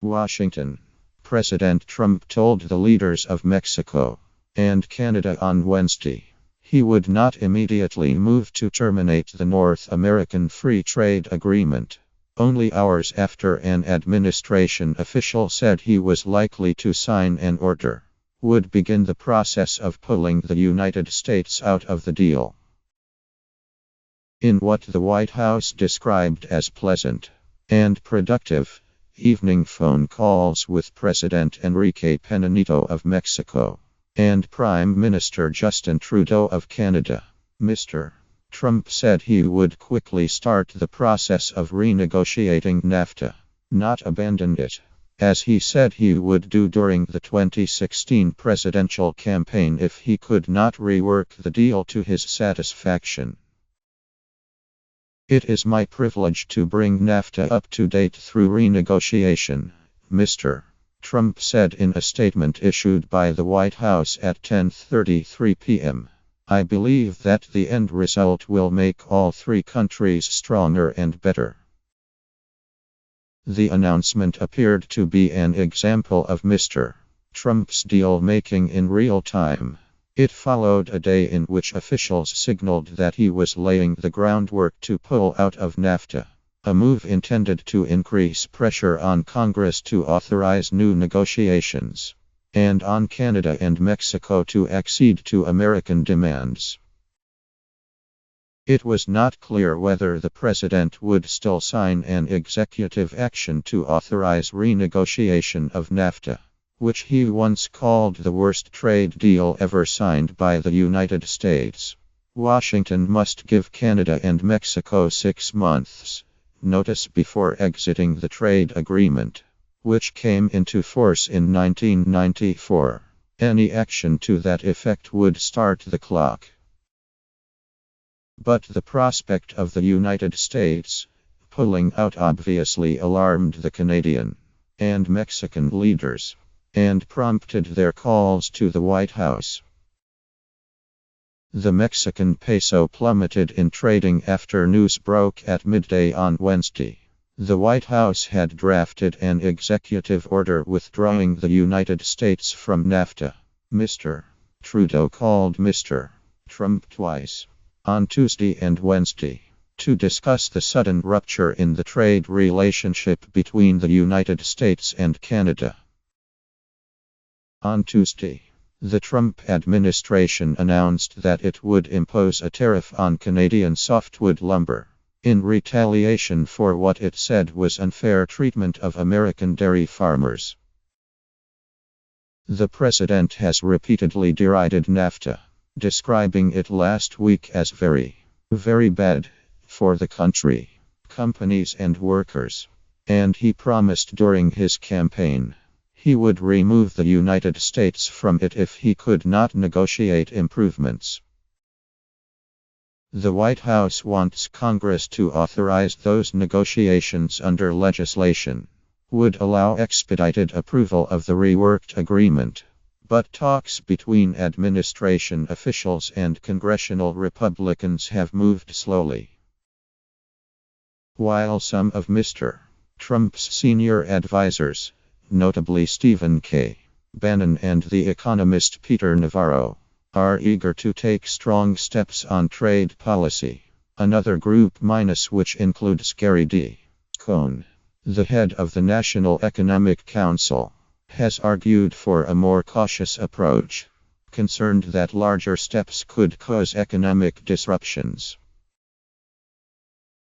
Washington. President Trump told the leaders of Mexico and Canada on Wednesday he would not immediately move to terminate the North American Free Trade Agreement. Only hours after an administration official said he was likely to sign an order would begin the process of pulling the United States out of the deal. In what the White House described as pleasant and productive evening phone calls with President Enrique Pena Nieto of Mexico and Prime Minister Justin Trudeau of Canada, Mr. Trump said he would quickly start the process of renegotiating Nafta, not abandon it, as he said he would do during the 2016 presidential campaign if he could not rework the deal to his satisfaction. It is my privilege to bring Nafta up to date through renegotiation, Mr. Trump said in a statement issued by the White House at 10:33 p.m. I believe that the end result will make all three countries stronger and better. The announcement appeared to be an example of Mr. Trump's deal-making in real time. It followed a day in which officials signaled that he was laying the groundwork to pull out of Nafta, a move intended to increase pressure on Congress to authorize new negotiations, and on Canada and Mexico to accede to American demands. It was not clear whether the president would still sign an executive action to authorize renegotiation of Nafta, which he once called the worst trade deal ever signed by the United States. Washington must give Canada and Mexico 6 months' notice before exiting the trade agreement, which came into force in 1994. Any action to that effect would start the clock. But the prospect of the United States pulling out obviously alarmed the Canadian and Mexican leaders and prompted their calls to the White House. The Mexican peso plummeted in trading after news broke at midday on Wednesday. The White House had drafted an executive order withdrawing the United States from Nafta. Mr. Trudeau called Mr. Trump twice, on Tuesday and Wednesday, to discuss the sudden rupture in the trade relationship between the United States and Canada. On Tuesday, the Trump administration announced that it would impose a tariff on Canadian softwood lumber, in retaliation for what it said was unfair treatment of American dairy farmers. The president has repeatedly derided Nafta, describing it last week as very, very bad for the country, companies and workers, and he promised during his campaign he would remove the United States from it if he could not negotiate improvements. The White House wants Congress to authorize those negotiations under legislation, would allow expedited approval of the reworked agreement, but talks between administration officials and congressional Republicans have moved slowly. While some of Mr. Trump's senior advisors, notably Stephen K. Bannon and the economist Peter Navarro, are eager to take strong steps on trade policy. Another group which includes Gary D. Cohn, the head of the National Economic Council, has argued for a more cautious approach, concerned that larger steps could cause economic disruptions.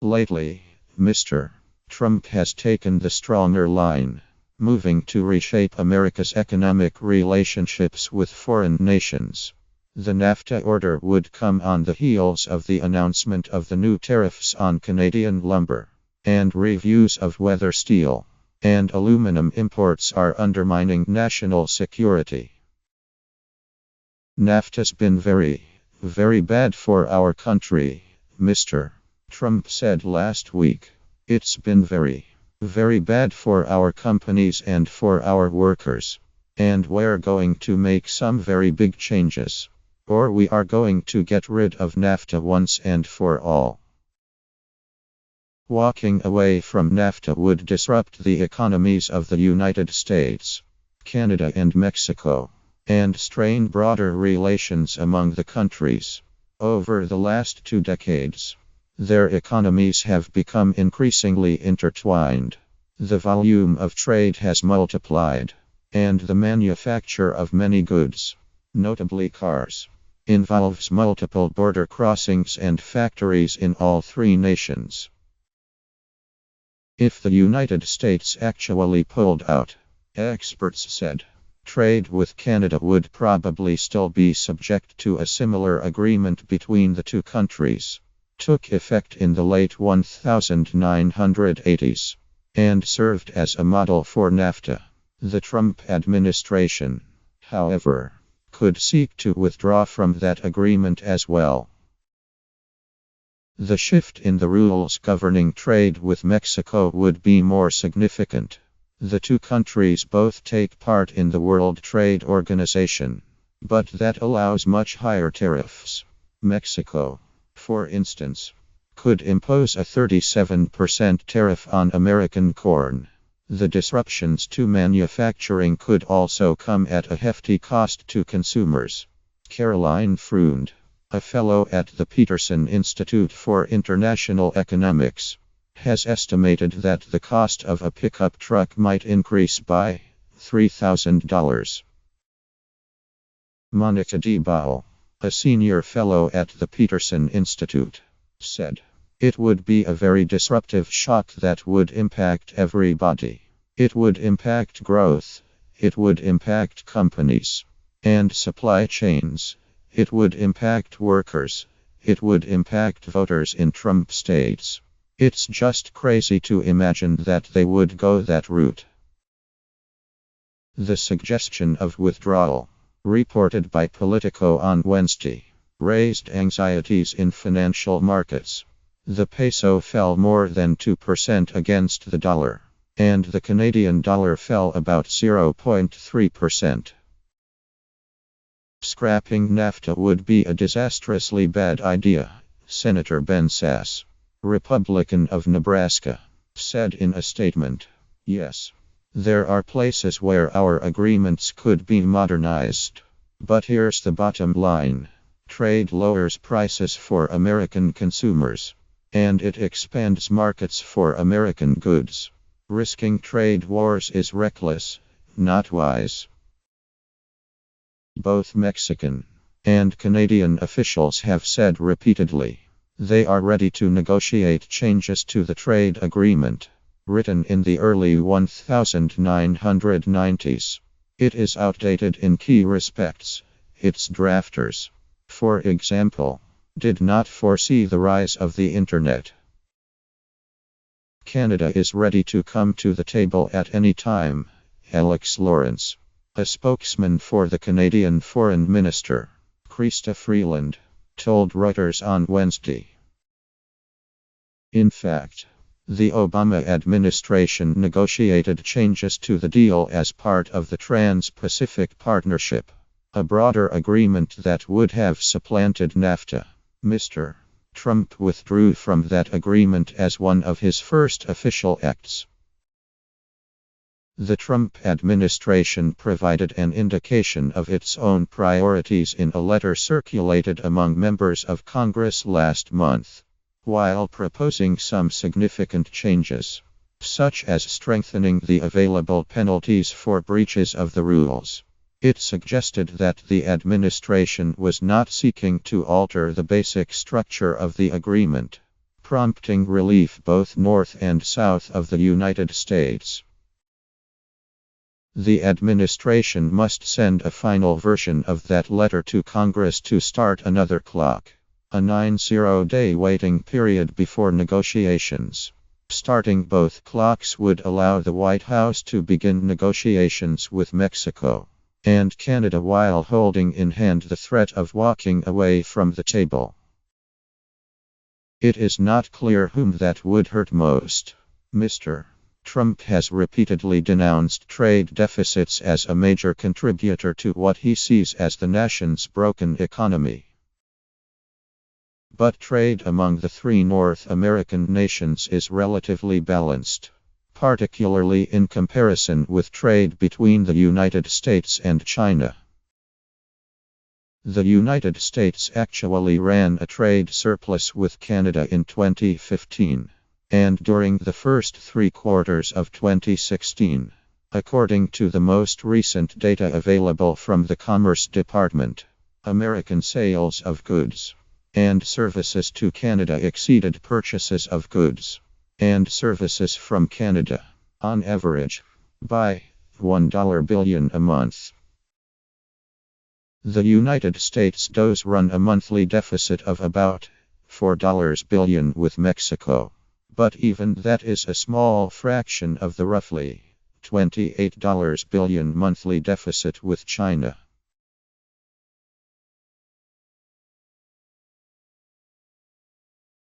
Lately, Mr. Trump has taken the stronger line, moving to reshape America's economic relationships with foreign nations. The Nafta order would come on the heels of the announcement of the new tariffs on Canadian lumber, and reviews of whether steel and aluminum imports are undermining national security. Nafta's been very, very bad for our country, Mr. Trump said last week. It's been very, very bad for our companies and for our workers. And we're going to make some very big changes. Or we are going to get rid of Nafta once and for all. Walking away from Nafta would disrupt the economies of the United States, Canada, and Mexico, and strain broader relations among the countries. Over the last 2 decades, their economies have become increasingly intertwined. The volume of trade has multiplied, and the manufacture of many goods, notably cars, involves multiple border crossings and factories in all three nations. If the United States actually pulled out, experts said, trade with Canada would probably still be subject to a similar agreement between the two countries. Took effect in the late 1980s and served as a model for Nafta. The Trump administration, however, could seek to withdraw from that agreement as well. The shift in the rules governing trade with Mexico would be more significant. The two countries both take part in the World Trade Organization, but that allows much higher tariffs. Mexico, for instance, could impose a 37% tariff on American corn. The disruptions to manufacturing could also come at a hefty cost to consumers. Caroline Freund, a fellow at the Peterson Institute for International Economics, has estimated that the cost of a pickup truck might increase by $3,000. Monica DeBaal, a senior fellow at the Peterson Institute, said, "It would be a very disruptive shock that would impact everybody. It would impact growth, it would impact companies and supply chains. It would impact workers. It would impact voters in Trump states. It's just crazy to imagine that they would go that route." The suggestion of withdrawal, reported by Politico on Wednesday, raised anxieties in financial markets. The peso fell more than 2% against the dollar, and the Canadian dollar fell about 0.3%. Scrapping Nafta would be a disastrously bad idea, Senator Ben Sasse, Republican of Nebraska, said in a statement. "Yes, there are places where our agreements could be modernized. But here's the bottom line. Trade lowers prices for American consumers, and it expands markets for American goods. Risking trade wars is reckless, not wise." Both Mexican and Canadian officials have said repeatedly they are ready to negotiate changes to the trade agreement. Written in the early 1990s, it is outdated in key respects. Its drafters, for example, did not foresee the rise of the Internet. Canada is ready to come to the table at any time, Alex Lawrence, a spokesman for the Canadian Foreign Minister, Chrystia Freeland, told Reuters on Wednesday. In fact, the Obama administration negotiated changes to the deal as part of the Trans-Pacific Partnership, a broader agreement that would have supplanted Nafta. Mr. Trump withdrew from that agreement as one of his first official acts. The Trump administration provided an indication of its own priorities in a letter circulated among members of Congress last month, while proposing some significant changes, such as strengthening the available penalties for breaches of the rules. It suggested that the administration was not seeking to alter the basic structure of the agreement, prompting relief both north and south of the United States. The administration must send a final version of that letter to Congress to start another clock, a 90-day waiting period before negotiations. Starting both clocks would allow the White House to begin negotiations with Mexico and Canada while holding in hand the threat of walking away from the table. It is not clear whom that would hurt most. Mr. Trump has repeatedly denounced trade deficits as a major contributor to what he sees as the nation's broken economy. but trade among the three North American nations is relatively balanced, particularly in comparison with trade between the United States and China. The United States actually ran a trade surplus with Canada in 2015, and during the first 3 quarters of 2016. According to the most recent data available from the Commerce Department, American sales of goods and services to Canada exceeded purchases of goods and services from Canada, on average, by $1 billion a month. The United States does run a monthly deficit of about $4 billion with Mexico, but even that is a small fraction of the roughly $28 billion monthly deficit with China.